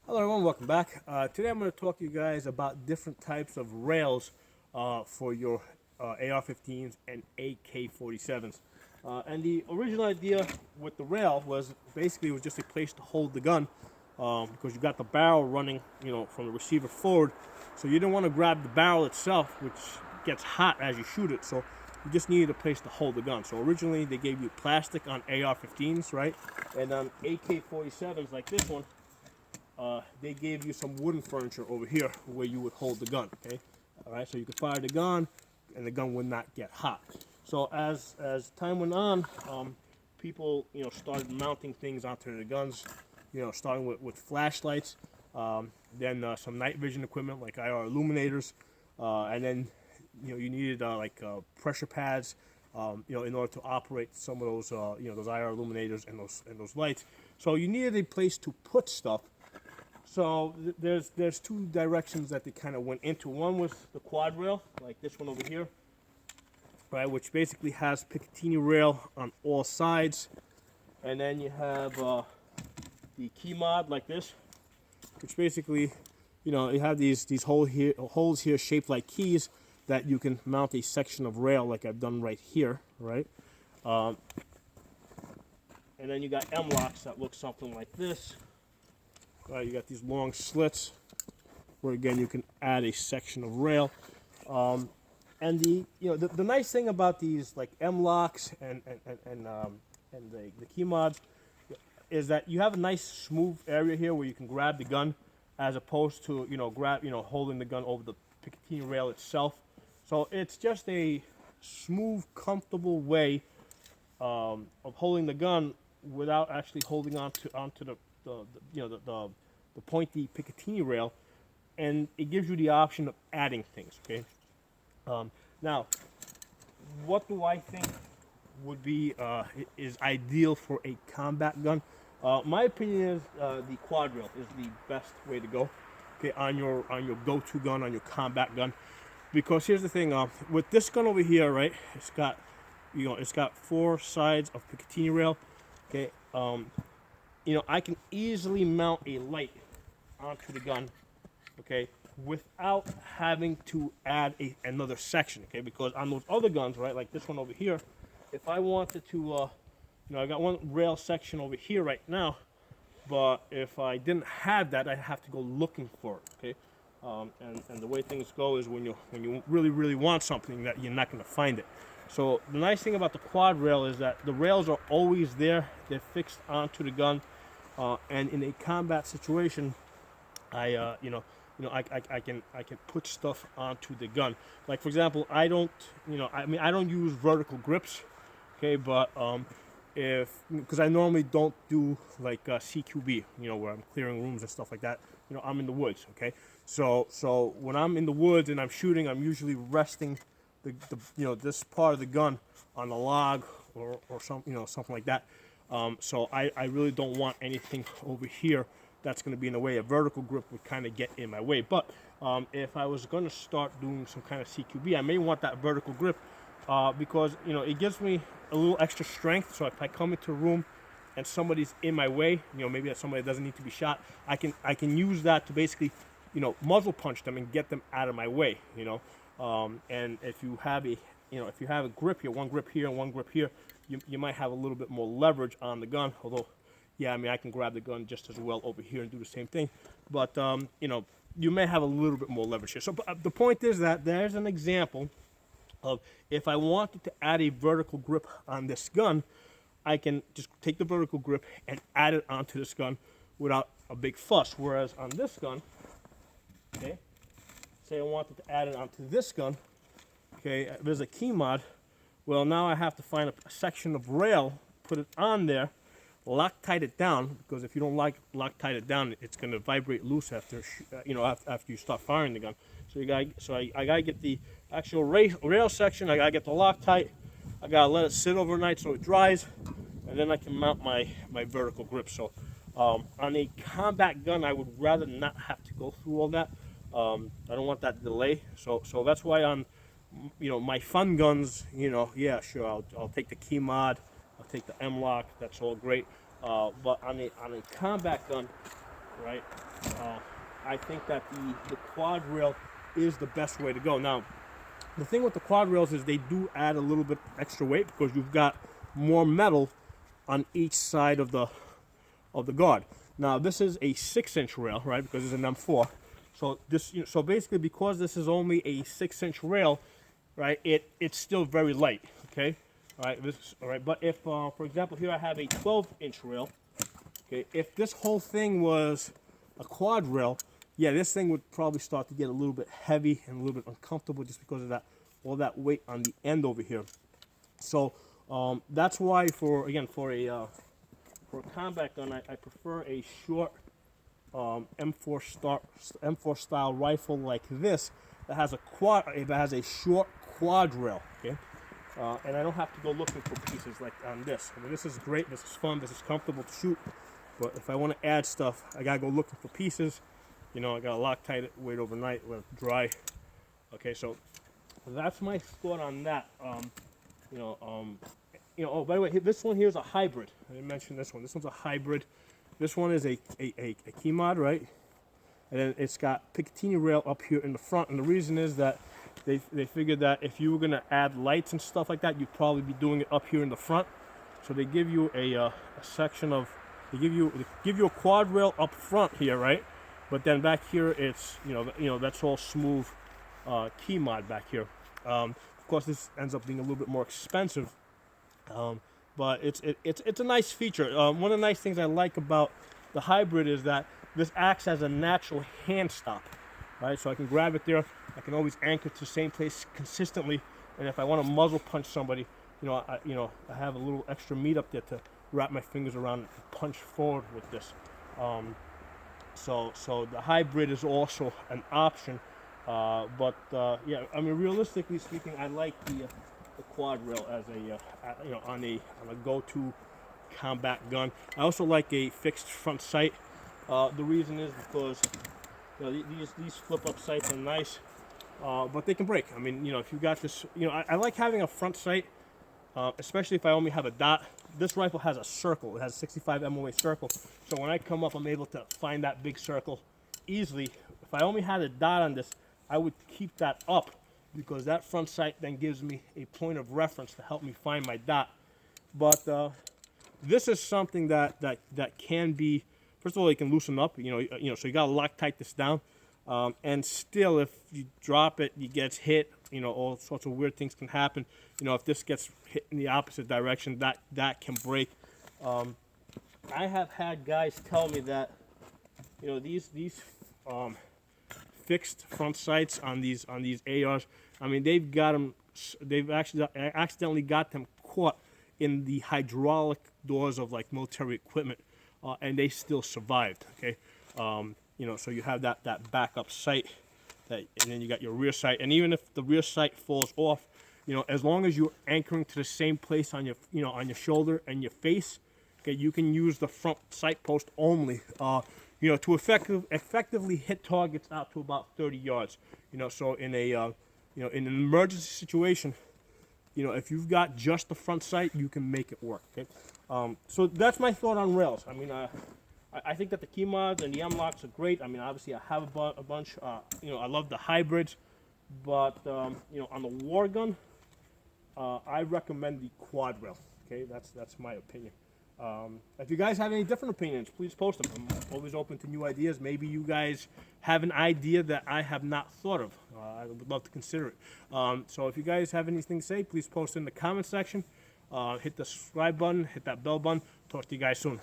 Hello everyone, welcome back. Today I'm going to talk to you guys about different types of rails for your AR-15s and AK-47s. And the original idea with the rail was basically it was just a place to hold the gun because you got the barrel running, from the receiver forward. So you didn't want to grab the barrel itself, which gets hot as you shoot it. So you just needed a place to hold the gun. So originally they gave you plastic on AR-15s, right? And on AK-47s like this one, they gave you some wooden furniture over here where you would hold the gun. Okay, all right. So you could fire the gun, and the gun would not get hot. So as time went on, people started mounting things onto the guns. Starting with flashlights, then some night vision equipment like IR illuminators, and then you needed pressure pads. In order to operate some of those, those IR illuminators and those lights. So you needed a place to put stuff. So there's two directions that they kind of went into. One was the quad rail, like this one over here, right, which basically has Picatinny rail on all sides, and then you have the key mod like this, which basically, you have these holes here shaped like keys that you can mount a section of rail like I've done right here, right? And then you got M locks that look something like this. You got these long slits where again you can add a section of rail, and the nice thing about these like M locks and the key mods is that you have a nice smooth area here where you can grab the gun, as opposed to holding the gun over the Picatinny rail itself. So it's just a smooth, comfortable way of holding the gun without actually holding onto the pointy Picatinny rail, and it gives you the option of adding things. Okay. Now, what do I think would be is ideal for a combat gun? My opinion is the quad rail is the best way to go. Okay, on your go-to gun, on your combat gun, because here's the thing. With this gun over here, right, it's got four sides of Picatinny rail. Okay. I can easily mount a light onto the gun, okay, without having to add another section, okay, because on those other guns, right, like this one over here, if I wanted to, I got one rail section over here right now, but if I didn't have that, I'd have to go looking for it, okay, and the way things go is when you really want something, that you're not going to find it. So the nice thing about the quad rail is that the rails are always there; they're fixed onto the gun. And in a combat situation, I can put stuff onto the gun. Like for example, I don't use vertical grips, okay, but because I normally don't do like CQB, where I'm clearing rooms and stuff like that. I'm in the woods, okay. So when I'm in the woods and I'm shooting, I'm usually resting this part of the gun on a log or something like that. So I really don't want anything over here that's going to be in the way. A vertical grip would kind of get in my way. But if I was going to start doing some kind of CQB, I may want that vertical grip because it gives me a little extra strength. So if I come into a room and somebody's in my way, maybe that's somebody that doesn't need to be shot, I can use that to basically muzzle punch them and get them out of my way. And if you have a grip here, one grip here and one grip here, you might have a little bit more leverage on the gun. Although, yeah, I can grab the gun just as well over here and do the same thing. But, you may have a little bit more leverage here. So the point is that there's an example of if I wanted to add a vertical grip on this gun, I can just take the vertical grip and add it onto this gun without a big fuss. Whereas on this gun, okay, say I wanted to add it onto this gun, okay, there's a key mod. Well, now I have to find a section of rail, put it on there, Loctite it down, because if you don't Loctite it down, it's going to vibrate loose after you start firing the gun. So I gotta get the actual rail section. I gotta get the Loctite. I gotta let it sit overnight so it dries, and then I can mount my vertical grip. So on a combat gun, I would rather not have to go through all that. I don't want that delay. So that's why on my fun guns, yeah, sure, I'll take the key mod, I'll take the M lock. That's all great. But on a combat gun, right? I think that the quad rail is the best way to go. Now, the thing with the quad rails is they do add a little bit extra weight because you've got more metal on each side of the guard. Now this is a 6-inch rail, right? Because it's an M4. So this, so basically, because this is only a 6-inch rail, right? It's still very light. Okay, all right. All right. But if, for example, here I have a 12-inch rail. Okay, if this whole thing was a quad rail, yeah, this thing would probably start to get a little bit heavy and a little bit uncomfortable just because of that, all that weight on the end over here. So that's why, for a combat gun, I prefer a short M4 style rifle like this that has a short quad rail. Okay, and I don't have to go looking for pieces like on this. I mean, this is great. This is fun. This is comfortable to shoot. But if I want to add stuff, I gotta go looking for pieces. You know, I gotta Loctite it, wait overnight, let it dry. Okay, so that's my thought on that. Oh, by the way, this one here is a hybrid. I didn't mention this one. This one's a hybrid. This one is a KeyMod, right? And then it's got Picatinny rail up here in the front. And the reason is that they figured that if you were gonna add lights and stuff like that, you'd probably be doing it up here in the front. So they give you a section of, they give you a quad rail up front here, right? But then back here, it's that's all smooth KeyMod back here. Of course, this ends up being a little bit more expensive, but it's a nice feature. One of the nice things I like about the hybrid is that this acts as a natural hand stop, right? So I can grab it there. I can always anchor to the same place consistently, and if I want to muzzle punch somebody, I have a little extra meat up there to wrap my fingers around and punch forward with this. So the hybrid is also an option, but yeah, I mean, realistically speaking, I like the quad rail as on a go-to combat gun. I also like a fixed front sight. The reason is because these flip-up sights are nice, but they can break. I mean, if you got this, I like having a front sight, especially if I only have a dot. This rifle has a circle. It has a 65 MOA circle. So when I come up, I'm able to find that big circle easily. If I only had a dot on this, I would keep that up because that front sight then gives me a point of reference to help me find my dot. But this is something that can be, first of all, it can loosen up. So you gotta Loctite this down. And still, if you drop it, it gets hit. All sorts of weird things can happen. If this gets hit in the opposite direction, that can break. I have had guys tell me that, these fixed front sights on these ARs. I mean, they've actually accidentally got them caught in the hydraulic doors of like military equipment, and they still survived. Okay, so you have that backup sight. And then you got your rear sight, and even if the rear sight falls off, as long as you're anchoring to the same place on your, on your shoulder and your face, okay, you can use the front sight post only, to effectively hit targets out to about 30 yards. So in in an emergency situation, if you've got just the front sight, you can make it work. Okay, so that's my thought on rails. I mean, I think that the KeyMods and the M-Locks are great. I mean, obviously, I have a bunch. I love the hybrids, but on the war gun, I recommend the quad rail. Okay, that's my opinion. If you guys have any different opinions, please post them. I'm always open to new ideas. Maybe you guys have an idea that I have not thought of. I would love to consider it. So if you guys have anything to say, please post in the comment section. Hit the subscribe button, hit that bell button. Talk to you guys soon.